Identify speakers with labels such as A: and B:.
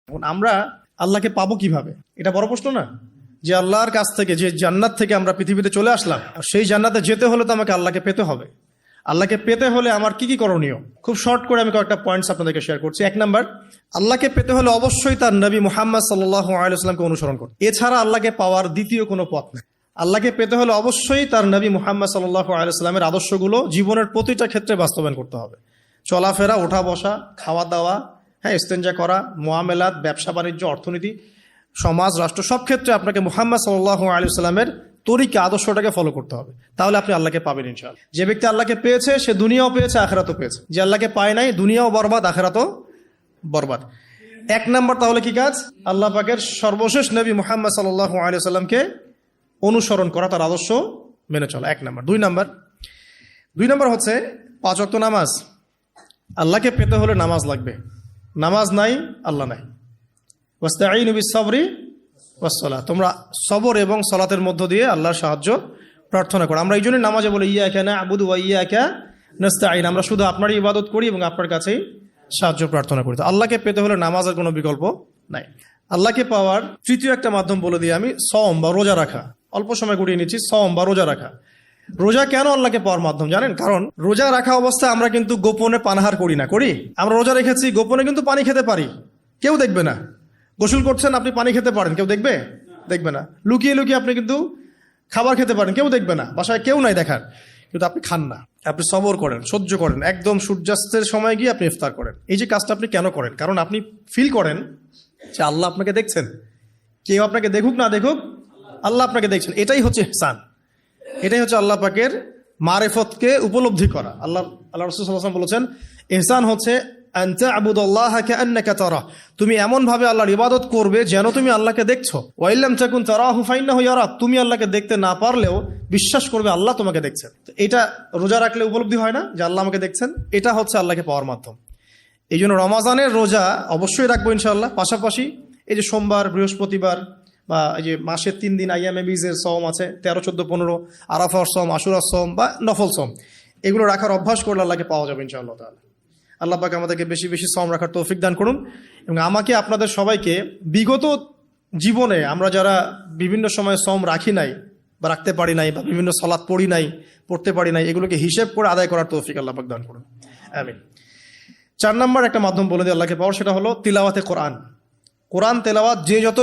A: এখন আমরা আল্লাহকে পাবো কিভাবে, এটা বড় প্রশ্ন না? যে আল্লাহর কাছ থেকে, যে জান্নাত থেকে আমরা পৃথিবীতে চলে আসলাম, সেই জান্নাতে যেতে হলে তো আমাকে আল্লাহকে পেতে হবে। আল্লাহকে পেতে হলে আমার কি কি করণীয়, খুব শর্ট করে আমি কয়েকটা পয়েন্টস আপনাদেরকে শেয়ার করছি। 1 নাম্বার, আল্লাহকে পেতে হলে অবশ্যই তার নবী মুহাম্মদ সাল্লাল্লাহু আলাইহি ওয়াসাল্লামকে অনুসরণ করতে। এছাড়া আল্লাহকে পাওয়ার দ্বিতীয় কোনো পথ নেই। আল্লাহকে পেতে হলে অবশ্যই তার নবী মুহাম্মদ সাল্লাল্লাহু আলাইহি ওয়াসাল্লামের আদর্শগুলো জীবনের প্রতিটা ক্ষেত্রে বাস্তবায়ন করতে হবে। চলাফেরা, ওঠা বসা, খাওয়া দাওয়া, ইস্তেঞ্জা করা, মুআমালাত, ব্যবসা বাণিজ্য, অর্থনীতি, সমাজ, রাষ্ট্র, সব ক্ষেত্রে আপনাকে মুহাম্মদ সাল্লাল্লাহু আলাইহি ওয়াসাল্লামের তরিকা, আদর্শটাকে ফলো করতে হবে। তাহলে আপনি আল্লাহকে পাবেন ইনশাআল্লাহ। যে ব্যক্তি আল্লাহকে পেয়েছে সে দুনিয়াও পেয়েছে, আখিরাতও পেয়েছে। যে আল্লাহকে পায় নাই, দুনিয়াও বরবাদ, আখিরাতও বরবাদ। 1 নাম্বার তাহলে কি কাজ? আল্লাহ পাকের সর্বশেষ নবী মুহাম্মদ সাল্লাল্লাহু আলাইহি ওয়াসাল্লামকে অনুসরণ করা, তার আদর্শ মেনে চলা। 1 নাম্বার। 2 নাম্বার হচ্ছে 5 ওয়াক্ত নামাজ। আল্লাহকে পেতে হলে নামাজ লাগবে। নামাজ নাই, আল্লাহ নাই। ওয়াস্তাঈনু বিস-সাবরি ওয়াস-সালাহ, তোমরা সবর এবং সালাতের মধ্য দিয়ে আল্লাহর সাহায্য প্রার্থনা করো। আমরা এই জন্য নামাজে বলি ইয়াকা না'বুদু ওয়া ইয়াকা নাস্তাঈন, আমরা শুধু আপনারই ইবাদত করি এবং আপনার কাছেই সাহায্য প্রার্থনা করি। তো আল্লাহকে পেতে হলে নামাজের কোনো বিকল্প নাই। আল্লাহকে পাওয়ার তৃতীয় একটা মাধ্যম বলে দিই আমি, সওম বা রোজা রাখা। অল্প সময় গুটিয়ে নিচ্ছি, সওম বা রোজা রাখা। রোজা কেন আল্লাহকে পাওয়ার মাধ্যম জানেন? কারণ রোজা রাখা অবস্থায় আমরা কিন্তু গোপনে পানাহার করি না, করি? আমরা রোজা রেখেছি, গোপনে কিন্তু পানি খেতে পারি, কেউ দেখবে না। গোসল করছেন, আপনি পানি খেতে পারেন, কেউ দেখবে? দেখবে না। লুকিয়ে লুকিয়ে আপনি কিন্তু খাবার খেতে পারেন, কেউ দেখবে না, বাসায় কেউ নাই দেখার, কিন্তু আপনি খান না। আপনি সবর করেন, সহ্য করেন, একদম সূর্যাস্তের সময় গিয়ে আপনি ইফতার করেন। এই যে কাজটা আপনি কেন করেন? কারণ আপনি ফিল করেন যে আল্লাহ আপনাকে দেখছেন। কেউ আপনাকে দেখুক না দেখুক, আল্লাহ আপনাকে দেখছেন। এটাই হচ্ছে ইহসান, এটাই হচ্ছে আল্লাহ পাকের মারিফতকে উপলব্ধি করা। আল্লাহ রাসূল সাল্লাল্লাহু আলাইহি ওয়াসাল্লাম বলেছেন, ইহসান হচ্ছে আন তা'বুদাল্লাহা কাআন্নাকা তারাহ, তুমি এমন ভাবে আল্লাহর ইবাদত করবে যেন তুমি আল্লাহকে দেখছো। ওয়া ইল্লাম তাকুন তারাহু ফাইন্নাহু ইয়ারাক, তুমি আল্লাহকে দেখতে না পারলেও বিশ্বাস করবে আল্লাহ তোমাকে দেখছেন। তো এটা রোজা রাখলে উপলব্ধি হয় না যে আল্লাহ আমাকে দেখছেন? এটা হচ্ছে আল্লাহকে পাওয়ার মাধ্যম। এই জন্য রমাজানের রোজা অবশ্যই রাখবো ইনশাআল্লাহ। পাশাপাশি এই যে সোমবার, বৃহস্পতিবার বা এই যে মাসের 3 দিন আইয়ামে বীজের সওম আছে, 13, 14, 15, আরাফার সওম, আশুরার সওম বা নফল সওম, এগুলো রাখার অভ্যাস করলে আল্লাহকে পাওয়া যাবে ইনশাআল্লাহ তাআলা। আল্লাহ পাক আমাদেরকে বেশি বেশি সওম রাখার তৌফিক দান করুন। এবং আমাকে, আপনাদের সবাইকে বিগত জীবনে আমরা যারা বিভিন্ন সময় সওম রাখি নাই বা রাখতে পারি নাই, বা বিভিন্ন সালাত পড়ি নাই, পড়তে পারি নাই, এগুলোকে হিসেব করে আদায় করার তৌফিক আল্লাহ পাক দান করুন, আমিন। 4 নাম্বার একটা মাধ্যম বলে দিই আল্লাহকে পাওয়ার, সেটা হলো তিলাওয়াতে কোরআন। কোরআন তেলাওয়াত যে যত